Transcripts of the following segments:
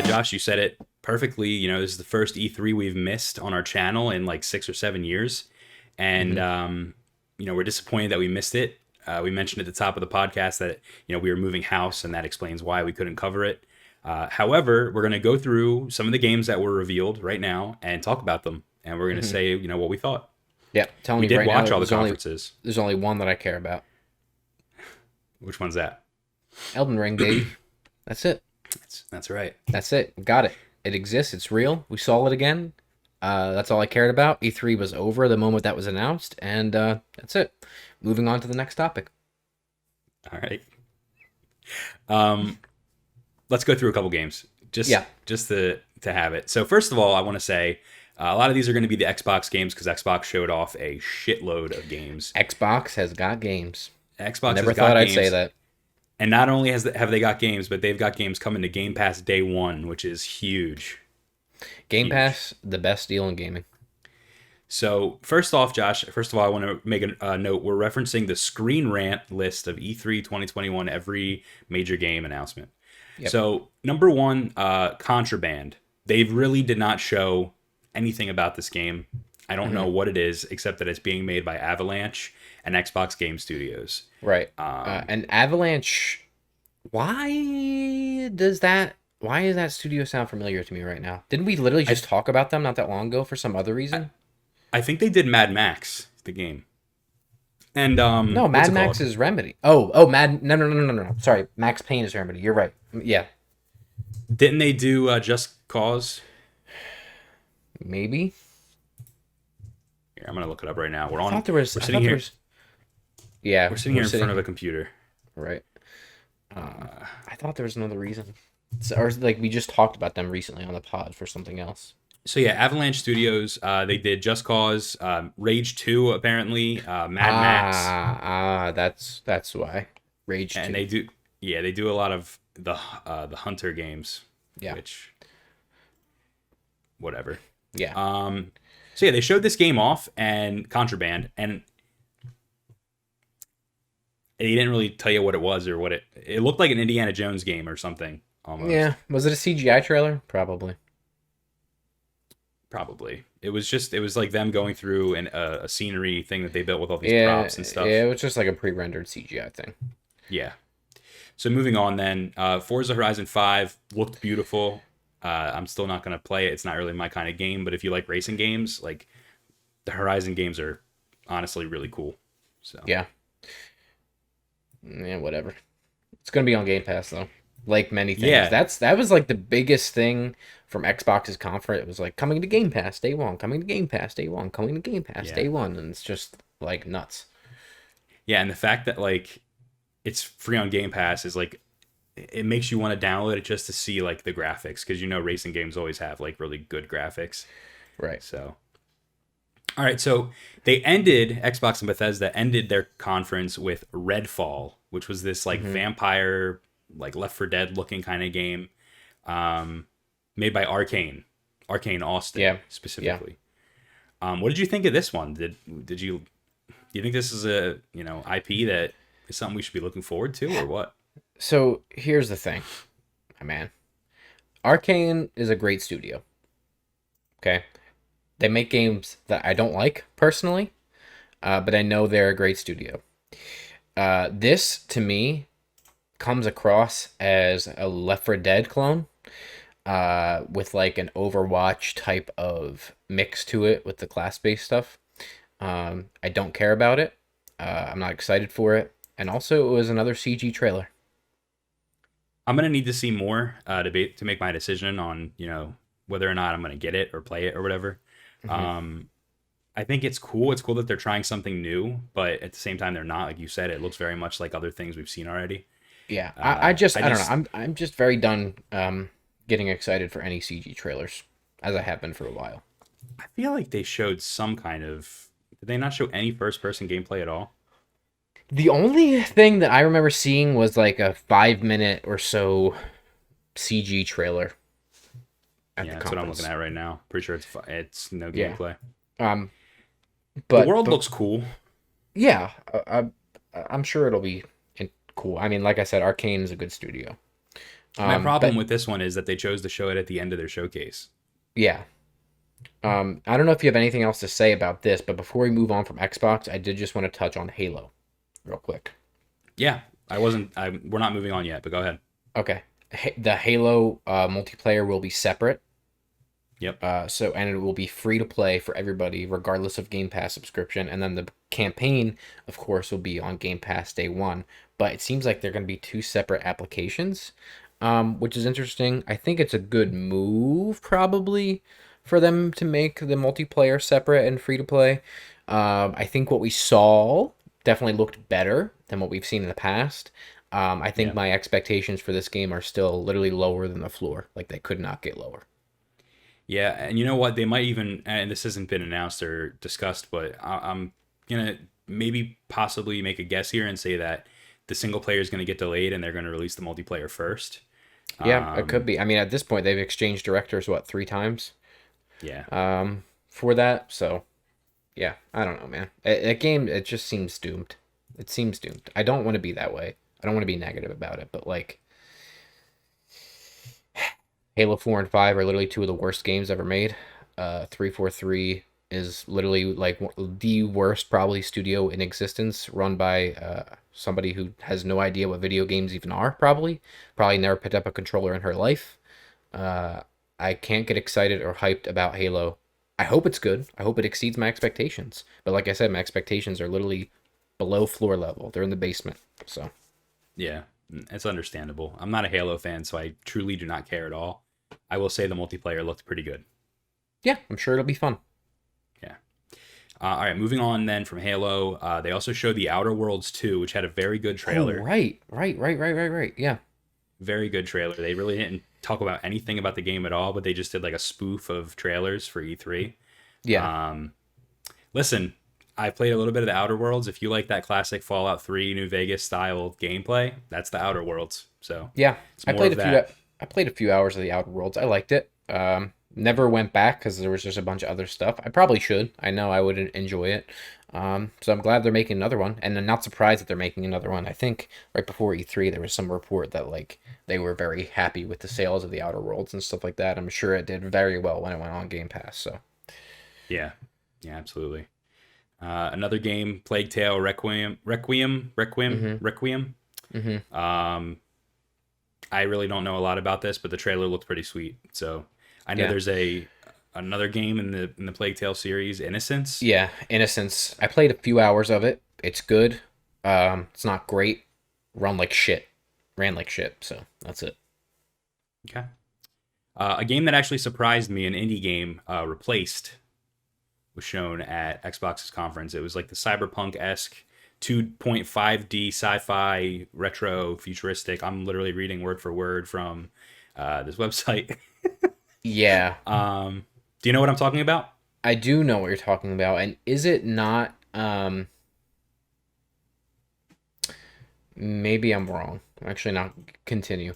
Josh, you said it perfectly. This is the first E3 we've missed on our channel in like 6 or 7 years. And, hmm we're disappointed that we missed it. We mentioned at the top of the podcast that, we were moving house, and that explains why we couldn't cover it. However, we're going to go through some of the games that were revealed right now and talk about them. And we're going to hmm say, what we thought. Yeah, telling We you did right now, watch all the conferences. there's only one that I care about. Which one's that? Elden Ring, baby. That's it. That's right. That's it. Got it. It exists. It's real. We saw it again. That's all I cared about. E3 was over the moment that was announced, and that's it. Moving on to the next topic. All right. Um, let's go through a couple games Yeah, just to have it. So first of all, I want to say a lot of these are going to be the Xbox games because Xbox showed off a shitload of games. Xbox has got games. Xbox Never has got thought I'd games, say that. and not only have they got games, but they've got games coming to Game Pass day one, which is huge. Game Huge. Pass, the best deal in gaming. So first off, Josh, first of all, I want to make a note. We're referencing the Screen Rant list of E3 2021 every major game announcement. Yep. So number one, Contraband. They really did not show anything about this game. I don't know hmm what it is, except that it's being made by Avalanche and Xbox Game Studios. Right. Um, And Avalanche. Why does that? Why does that studio sound familiar to me right now? Didn't we literally I just talk about them not that long ago for some other reason? I think they did Mad Max, the game, and No, what's Mad it Max called? is Remedy. Oh, Mad. No, no, no, no, no, no. Sorry, Max Payne is Remedy. You're right. Yeah, Didn't they do Just Cause? maybe. Here, I'm gonna look it up right now. We're I on. thought there was. We're I sitting thought there here. was. Yeah, We're sitting here in front of a computer. right. I thought there was another reason. Or like we just talked about them recently on the pod for something else. So yeah, Avalanche Studios. They did Just Cause, Rage 2, apparently, Mad Max, That's why. Rage and 2. they do. Yeah, they do a lot of the Hunter games, Yeah. which whatever. Yeah. So yeah, they showed this game off and Contraband, and they didn't really tell you what it was or what it looked like an Indiana Jones game or something almost. Yeah. Was it a CGI trailer? Probably. Probably. It was like them going through a scenery thing that they built with all these Yeah. props and stuff. Yeah, it was just like a pre-rendered CGI thing. Yeah. So moving on then, Forza Horizon 5 looked beautiful. I'm still not going to play it. It's not really my kind of game, but if you like racing games, like the Horizon games are honestly really cool. So Yeah. Yeah, whatever. It's gonna be on Game Pass though. Like many things. yeah, That was like the biggest thing from Xbox's conference. It was like coming to Game Pass day one, coming to Game Pass day one, coming to Game Pass yeah, day one, and it's just like nuts. yeah, and the fact that like it's free on Game Pass is like it makes you want to download it just to see like the graphics because racing games always have like really good graphics. Right. So all right, so Xbox and Bethesda ended their conference with Redfall, which was this like hmm vampire, like Left 4 Dead looking kind of game, made by Arcane Austin Yeah. Yeah. specifically. What did you think of this one? Do you think this is a IP that is something we should be looking forward to or what? So here's the thing, my man. Arcane is a great studio. Okay. They make games that I don't like personally, but I know they're a great studio. This to me comes across as a Left 4 Dead clone, with like an Overwatch type of mix to it with the class-based stuff. I don't care about it. I'm not excited for it. And also, it was another CG trailer. I'm gonna need to see more to make my decision on whether or not I'm gonna get it or play it or whatever. hmm Um, I think it's cool. It's cool that they're trying something new, but at the same time, they're not. Like you said, it looks very much like other things we've seen already. Yeah, I don't know. Just I'm just very done getting excited for any CG trailers, as I have been for a while. I feel like they showed some kind of. Did they not show any first person gameplay at all? The only thing that I remember seeing was like a 5 minute or so CG trailer at Yeah, the that's what I'm looking conference. at right now. Pretty sure it's no Yeah. gameplay. Um, The but world but looks cool. yeah, I'm sure it'll be cool. I mean, like I said, Arcane is a good studio. My problem But with this one is that they chose to show it at the end of their showcase. yeah, I don't know if you have anything else to say about this, but before we move on from Xbox, I did just want to touch on Halo real quick. Yeah, I wasn't. We're not moving on yet, but go ahead. Okay, the Halo multiplayer will be separate. Yep. And it will be free to play for everybody, regardless of Game Pass subscription. And then the campaign, of course, will be on Game Pass day one. But it seems like they're going to be two separate applications, which is interesting. I think it's a good move, probably, for them to make the multiplayer separate and free to play. I think what we saw definitely looked better than what we've seen in the past. I think Yeah. my expectations for this game are still literally lower than the floor. Like, they could not get lower. Yeah, and you know what? They might even, and this hasn't been announced or discussed, but I'm gonna maybe possibly make a guess here and say that the single player is gonna get delayed and they're gonna release the multiplayer first. Yeah, it could Um, be. I mean, at this point, they've exchanged directors, what, three times yeah, for that? So, yeah, I don't know, man. A game, it just seems doomed. It seems doomed. I don't want to be that way. I don't want to be negative about it, but like, Halo 4 and 5 are literally two of the worst games ever made. 343 is literally like the worst, probably, studio in existence, run by somebody who has no idea what video games even are, probably. Probably never picked up a controller in her life. Uh, I can't get excited or hyped about Halo. I hope it's good. I hope it exceeds my expectations. But like I said, my expectations are literally below floor level. They're in the basement. So yeah, it's understandable. I'm not a Halo fan, so I truly do not care at all. I will say the multiplayer looked pretty good. yeah, I'm sure it'll be fun. Yeah. All right, moving on then from Halo. They also showed the Outer Worlds 2, which had a very good Oh, trailer. right. Yeah, Very good trailer. They really didn't talk about anything about the game at all, but they just did like a spoof of trailers for E3. yeah, Um, Listen, I played a little bit of the Outer Worlds. If you like that classic Fallout 3 New Vegas style gameplay, that's the Outer Worlds. So yeah. it's I more played of a few. that. I played a few hours of the Outer Worlds. I liked it. Never went back because there was just a bunch of other stuff. I probably should. I know I would enjoy it. So I'm glad they're making another one, and I'm not surprised that they're making another one. I think right before E3 there was some report that like they were very happy with the sales of the Outer Worlds and stuff like that. I'm sure it did very well when it went on Game Pass. So Yeah. Yeah, absolutely. Another game, Plague Tale mm-hmm, Requiem. mm-hmm. Um, I really don't know a lot about this, but the trailer looked pretty sweet. So I know Yeah, there's another game in the Plague Tale series, Innocence. yeah. Innocence. I played a few hours of it. It's good. It's not great. Run like shit. Ran like shit. So that's it. Okay. A game that actually surprised me, an indie game, Replaced, was shown at Xbox's conference. It was like the cyberpunk esque 2.5D sci-fi retro futuristic. I'm literally reading word for word from this website. Yeah, Do you know what I'm talking about? I do know what you're talking about. And is it not? Maybe I'm wrong. Actually, not. Continue.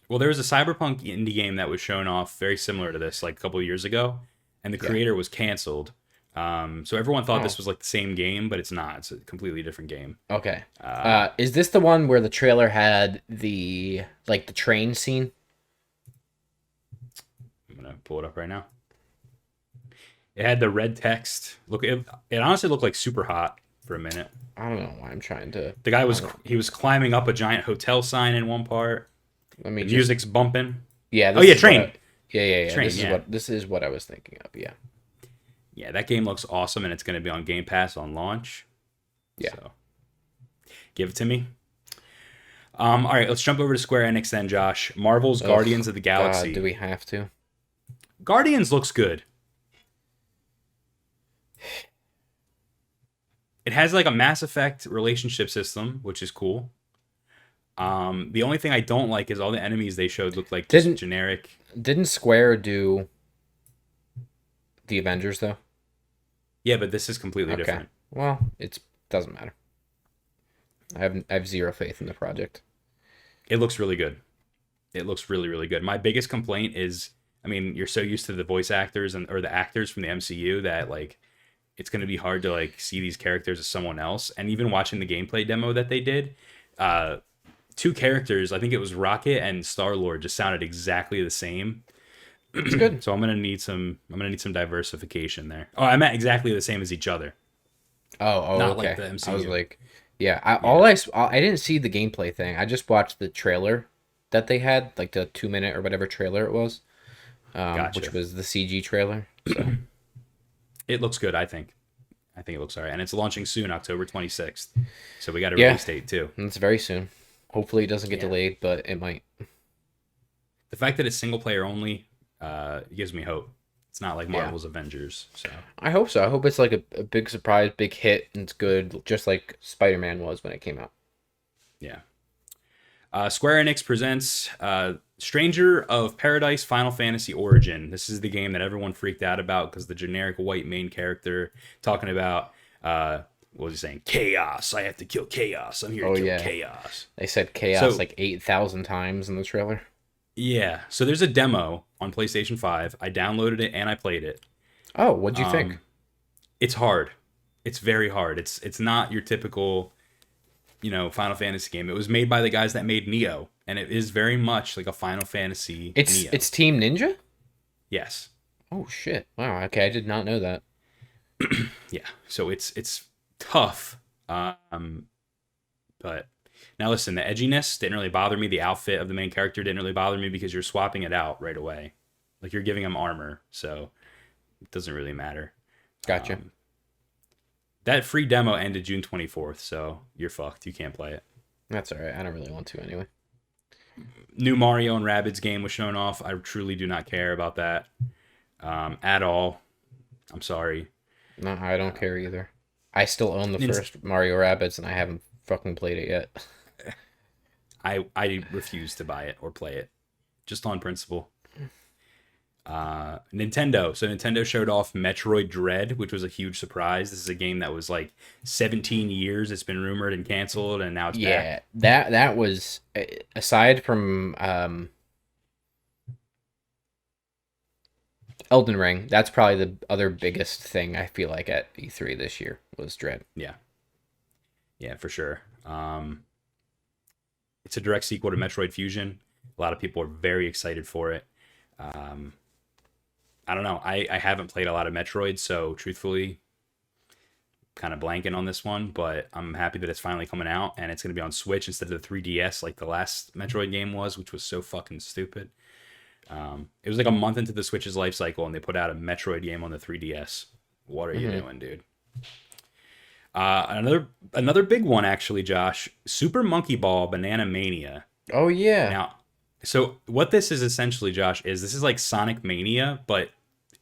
Well, there was a cyberpunk indie game that was shown off very similar to this like a couple of years ago, and the Yeah. creator was canceled. So everyone thought Oh. this was like the same game, but it's not. It's a completely different game. Okay. Uh, Is this the one where the trailer had the train scene? I'm gonna pull it up right now. It had the red text. Look, it honestly looked like super hot for a minute. I don't know why I'm trying to. The guy I was don't, he was climbing up a giant hotel sign in one part. let me The just. music's bumping. Yeah. Oh This yeah, is what train. yeah. Train. This is Yeah, what I was thinking of. Yeah. yeah. That game looks awesome, and it's gonna be on Game Pass on launch. Yeah. So give it to me. All right, let's jump over to Square Enix then, Josh. Marvel's Ugh, Guardians of the God, Galaxy. do we have to? Guardians looks good. It has like a Mass Effect relationship system, which is cool. The only thing I don't like is all the enemies they showed look like just Didn't generic. didn't Square do the Avengers though? Yeah, but this is completely Okay. different. Well, it's doesn't matter. I have zero faith in the project. It looks really good. It looks really, really good. My biggest complaint is, I mean, you're so used to the voice actors and or the actors from the MCU that like it's going to be hard to like see these characters as someone else. And even watching the gameplay demo that they did, uh, two characters, I think it was Rocket and Star-Lord, just sounded exactly the same. That's good. So I'm gonna need some diversification there. Oh, I meant exactly the same as each other, Oh, not like okay. the I was MCU. like, yeah. I Yeah, all I didn't see the gameplay thing. I just watched the trailer that they had, like the 2 minute or whatever trailer it was, which gotcha. was the CG trailer. So It looks good, I think. I think it looks alright, and it's launching soon, October 26th. So we got a yeah, release date too. it's very soon. Hopefully, it doesn't get Yeah, delayed, but it might. the fact that it's single player only gives me hope. It's not like Yeah, Marvel's Avengers. So I hope so. I hope it's like a big surprise, big hit, and it's good, just like Spider Man was when it came out. yeah. Square Enix presents Stranger of Paradise Final Fantasy Origin. This is the game that everyone freaked out about because the generic white main character talking about, what was he saying? Chaos. I have to kill chaos. I'm here to Oh kill yeah, chaos. they said chaos So, like 8,000 times in the trailer. yeah. So there's a demo on PlayStation 5. I downloaded it and I played it. Oh, what'd you think? Um, it's hard. It's very hard. It's not your typical, Final Fantasy game. It was made by the guys that made Neo, and it is very much like a Final Fantasy Neo. It's Team Ninja. Yes. Oh shit! Wow. Okay, I did not know that. Yeah. So it's tough. But now listen, the edginess didn't really bother me. The outfit of the main character didn't really bother me because you're swapping it out right away. Like you're giving him armor, so it doesn't really matter. Gotcha. That free demo ended June 24th, so you're fucked. You can't play it. That's all right. I don't really want to anyway. New Mario and Rabbids game was shown off. I truly do not care about that at all. I'm sorry. No, I don't care either. I still own the Nin- first Mario Rabbids, and I haven't fucking played it yet. I refuse to buy it or play it, just on principle. Nintendo. So Nintendo showed off Metroid Dread, which was a huge surprise. This is a game that was like 17 years. It's been rumored and canceled, and now it's Yeah, back. that was aside from Elden Ring. That's probably the other biggest thing I feel like at E3 this year was Dread. Yeah, yeah, for sure. It's a direct sequel to Metroid Fusion. A lot of people are very excited for it. Um, I don't know. I haven't played a lot of Metroid, so truthfully, kind of blanking on this one, but I'm happy that it's finally coming out and it's going to be on Switch instead of the 3DS like the last Metroid game was, which was so fucking stupid. It was like a month into the Switch's life cycle and they put out a Metroid game on the 3DS. What are you Hmm. doing, dude? Another big one actually, Josh. Super Monkey Ball Banana Mania. Oh yeah. Now, so what this is essentially, Josh, is this is like Sonic Mania, but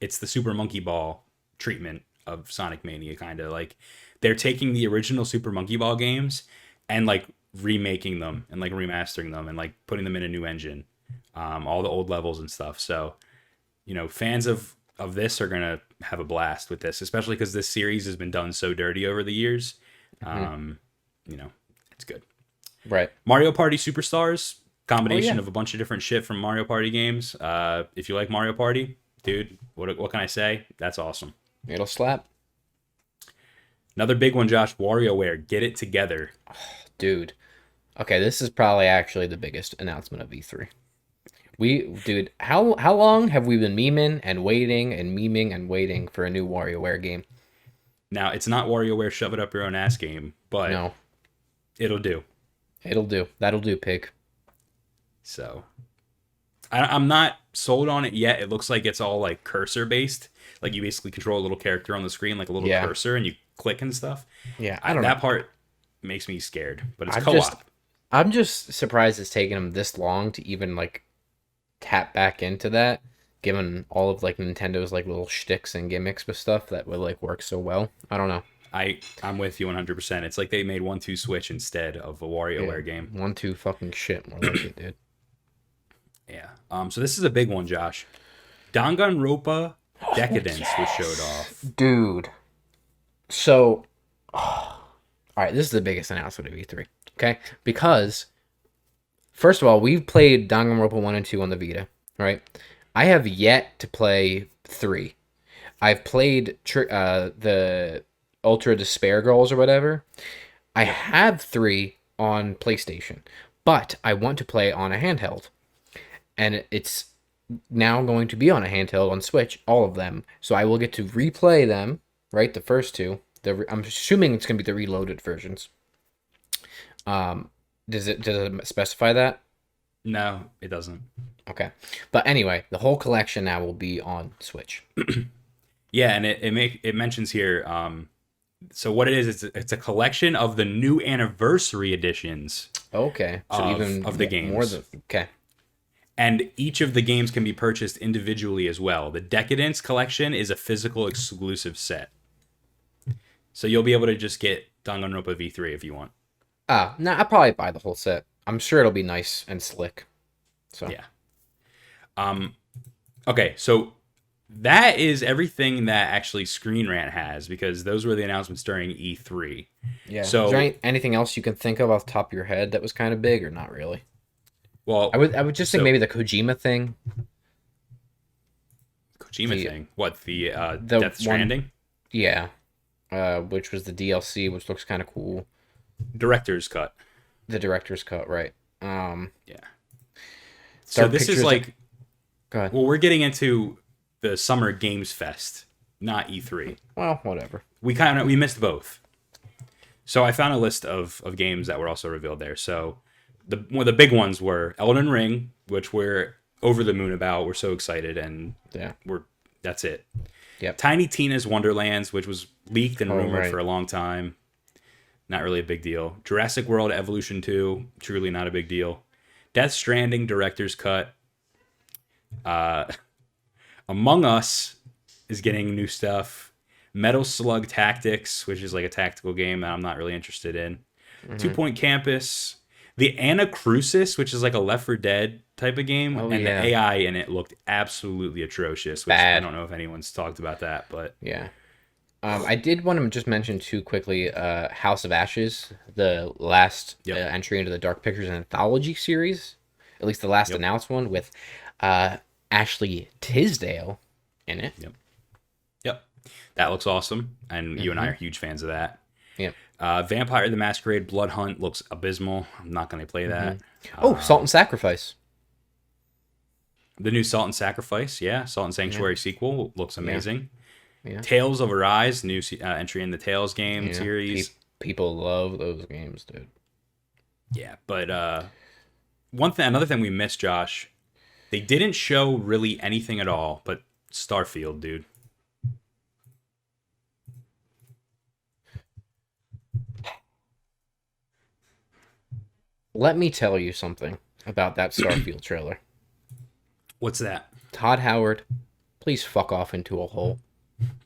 it's the Super Monkey Ball treatment of Sonic Mania, kind of like they're taking the original Super Monkey Ball games and like remaking them and like remastering them and like putting them in a new engine, all the old levels and stuff. So, fans of this are gonna have a blast with this, especially because this series has been done so dirty over the years. Hmm. Um, you know, it's good. Right. Mario Party Superstars, Oh combination yeah. of a bunch of different shit from Mario Party games. If you like Mario Party, dude, what can I say? That's awesome. It'll slap, Another big one, Josh. WarioWare, get it together. dude. Okay, this is probably actually the biggest announcement of E3. Dude, how long have we been memeing and waiting and memeing and waiting for a new WarioWare game? Now, it's not WarioWare shove it up your own ass game, but No, it'll do. it'll do. That'll do, pig. So I'm not sold on it yet. It looks like it's all like cursor based. Like you basically control a little character on the screen, like a little Yeah, cursor, and you click and stuff. yeah. I don't know. That part makes me scared, but it's I'm just, co-op. I'm just surprised it's taken them this long to even like tap back into that, given all of like Nintendo's like little shticks and gimmicks with stuff that would like work so well. I don't know. I'm with you 100%. It's like they made 1-2 Switch instead of a Yeah, WarioWare game. 1-2 fucking shit more like it, dude. Yeah. So this is a big one, Josh. Danganronpa Oh Decadence was showed yes, off. dude. So, all right, this is the biggest announcement of E3. Okay, because first of all, we've played Danganronpa 1 and 2 on the Vita, right? I have yet to play 3. I've played the Ultra Despair Girls or whatever. I have 3 on PlayStation, but I want to play on a handheld, and it's now going to be on a handheld on Switch, all of them. So I will get to replay them, right? The first two. I'm assuming it's going to be the reloaded versions. Does it specify that? No, it doesn't. Okay. But anyway, the whole collection now will be on Switch. Yeah, and it mentions here. So what it is, it's a collection of the new anniversary editions. Okay. So of the games. More than okay. And each of the games can be purchased individually as well. The Decadence collection is a physical exclusive set. So you'll be able to just get Danganronpa V3 if you want. No, I'll probably buy the whole set. I'm sure it'll be nice and slick. So yeah. Okay, so that is everything that actually Screen Rant has, because those were the announcements during E3. Yeah. So is there anything else you can think of off the top of your head that was kind of big, or not really? Well, I would just say maybe the Kojima thing. Thing? What, the Death Stranding? Yeah. Which was the DLC, which looks kind of cool. Director's cut. The director's cut, right? Yeah. So this is like, go ahead. Well, we're getting into the Summer Games Fest, not E3. Well, whatever. We missed both. So I found a list of games that were also revealed there. So one of the big ones were Elden Ring, which we're over the moon about. We're so excited, and that's it. Yep. Tiny Tina's Wonderlands, which was leaked and rumored for a long time. Not really a big deal. Jurassic World Evolution 2, truly not a big deal. Death Stranding Director's Cut. Among Us is getting new stuff. Metal Slug Tactics, which is like a tactical game that I'm not really interested in. 2 Point Campus. The Anacrusis, which is like a Left 4 Dead type of game. The AI in it looked absolutely atrocious. Which I don't know if anyone's talked about that, but... Yeah. I did want to just mention too quickly House of Ashes, the last entry into the Dark Pictures Anthology series. At least the last announced one with Ashley Tisdale in it. Yep. That looks awesome. And you and I are huge fans of that. Yep. Vampire the Masquerade Blood Hunt looks abysmal. I'm not going to play that. Salt and Sacrifice. The new Salt and Sacrifice, Salt and Sanctuary sequel looks amazing. Yeah. Tales of Arise, new entry in the Tales game series. People love those games, dude. Yeah, but another thing we missed, Josh, they didn't show really anything at all, but Starfield, dude. Let me tell you something about that Starfield trailer. What's that? Todd Howard, please fuck off into a hole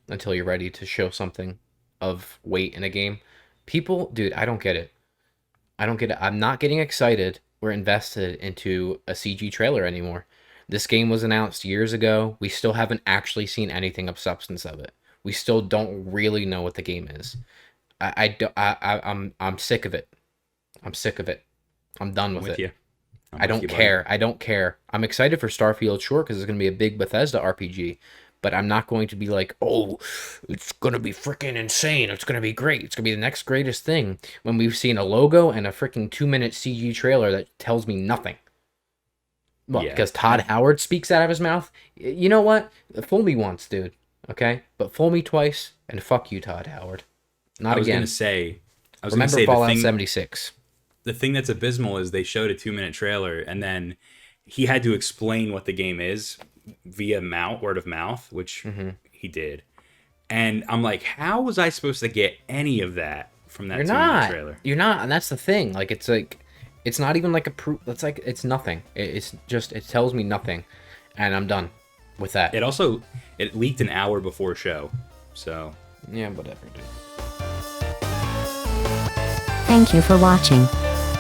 until you're ready to show something of weight in a game. People, dude, I don't get it. I'm not getting excited or invested into a CG trailer anymore. This game was announced years ago. We still haven't actually seen anything of substance of it. We still don't really know what the game is. I'm sick of it. I'm sick of it. I'm done with it. I don't care. I don't care. I'm excited for Starfield, sure, because it's going to be a big Bethesda RPG. But I'm not going to be like, oh, it's going to be freaking insane. It's going to be great. It's going to be the next greatest thing. When we've seen a logo and a freaking 2-minute CG trailer that tells me nothing. Well, because Todd Howard speaks out of his mouth. You know what? Fool me once, dude. Okay? But fool me twice, and fuck you, Todd Howard. Not again. I was going to say Fallout 76. The thing that's abysmal is they showed a 2-minute trailer, and then he had to explain what the game is via word of mouth, which he did. And I'm like, how was I supposed to get any of that from that 2-minute trailer? You're not, and that's the thing. Like, it's not even like a proof. It's nothing. It's just, it tells me nothing, and I'm done with that. It leaked an hour before show, so yeah, whatever, dude. Thank you for watching.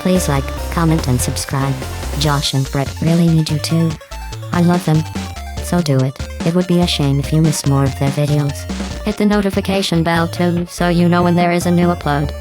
Please like, comment, and subscribe. Josh and Brett really need you too. I love them. So do it. It would be a shame if you missed more of their videos. Hit the notification bell too, so you know when there is a new upload.